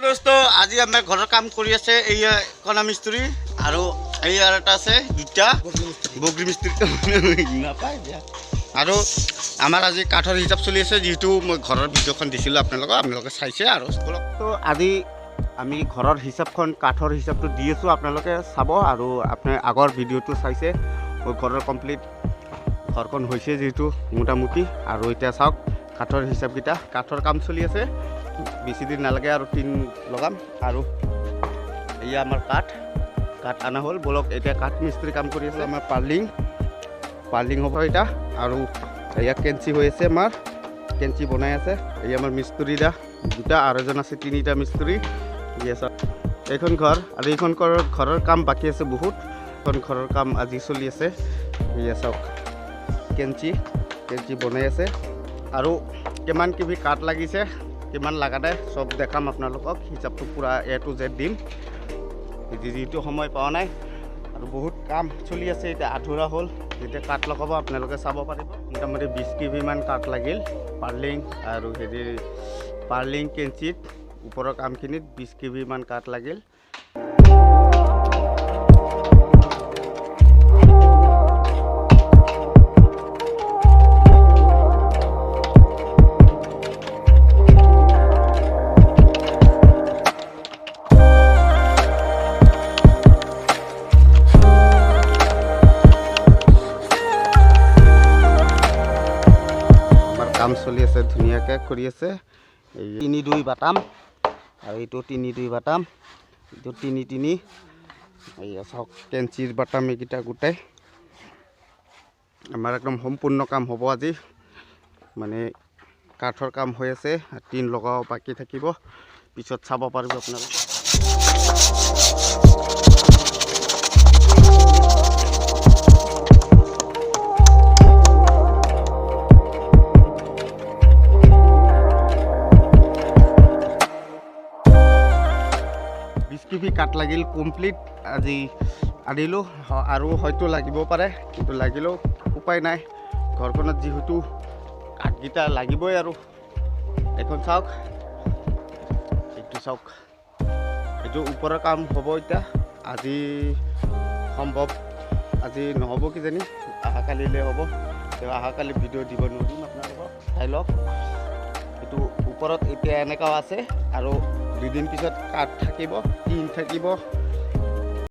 দোস্ত আজি আমাৰ ঘৰৰ কাম কৰি আছে এই কণা মিস্ত্ৰী আৰু এই এটা আছে দুটা বগৰী মিস্ত্ৰী নাপায় দিয়া আৰু আমাৰ আজি কাঠৰ হিচাপ চলি আছে যেহেতু মই ঘৰৰ ভিডিঅ'খন দিছিলোঁ আপোনালোকে চাইছে আৰু তো আজি আমি ঘৰৰ হিচাপখন কাঠৰ হিচাপটো দি আছোঁ আপোনালোকে চাব আৰু আপুনি আগৰ ভিডিঅ'টো চাইছে মই ঘৰৰ কমপ্লিট ঘৰখন হৈছে যেহেতু মোটামুটি আৰু এতিয়া চাওক কাঠৰ হিচাপকেইটা কাঠৰ কাম চলি আছে বেছি দিন নালাগে আৰু টিন লগাম আৰু এয়া আমাৰ কাঠ আনা হ'ল বলক এতিয়া কাঠ মিস্ত্ৰী কাম কৰি আছে আমাৰ পাৰ্লিং হ'ব এটা আৰু এয়া কেঞ্চি হৈ আছে আমাৰ কেঞ্চি বনাই আছে এই আমাৰ মিস্ত্ৰীটা দুটা আৰু এজন আছে তিনিটা মিস্ত্ৰী এইখন ঘৰ আৰু এইখন ঘৰৰ কাম বাকী আছে বহুত এখন ঘৰৰ কাম আজি চলি আছে এয়া চাওক কেঞ্চি বনাই আছে আৰু কিমান কিবি কাঠ লাগিছে কিমান লাগা নাই সব দেখাম আপোনালোকক হিচাপটো পুৰা A to Z দিম যিটো সময় পোৱা নাই আৰু বহুত কাম চলি আছে এতিয়া আধৰুৱা হ'ল যেতিয়া কাঠ লগাব আপোনালোকে চাব পাৰিব মোটামুটি 20 kb মান কাঠ লাগিল আৰু পাৰ্লিং কেঞ্চিত ওপৰৰ কামখিনিত 20 kb মান কাঠ লাগিল কাম চলি আছে ধুনীয়াকৈ কৰি আছে এই 3-2 বাটাম আৰু এইটো 3-2 বাটাম এইটো 3-3 এই চাওক কেঞ্চিৰ বাটাম এইকেইটা গোটাই আমাৰ একদম সম্পূৰ্ণ কাম হ'ব আজি মানে কাঠৰ কাম হৈ আছে টিন লগাও বাকী থাকিব পিছত চাব পাৰিব আপোনালোকে কিবি কাঠ লাগিল কমপ্লিট আজি আনিলোঁ আৰু হয়তো লাগিব পাৰে কিন্তু লাগিলেও উপায় নাই ঘৰখনত যিহেতু কাঠকেইটা লাগিবই আৰু এখন চাওক এইটো ওপৰৰ কাম হ'ব এতিয়া আজি সম্ভৱ আজি নহ'ব কিজানি অহাকালিলৈ হ'ব তেওঁ অহাকালি ভিডিঅ' দিব নোৱাৰিম আপোনালোকক চাই লওক এইটো ওপৰত এতিয়া এনেকুৱাও আছে আৰু 2 দিন পিছত কাঠ থাকিব টিন থাকিব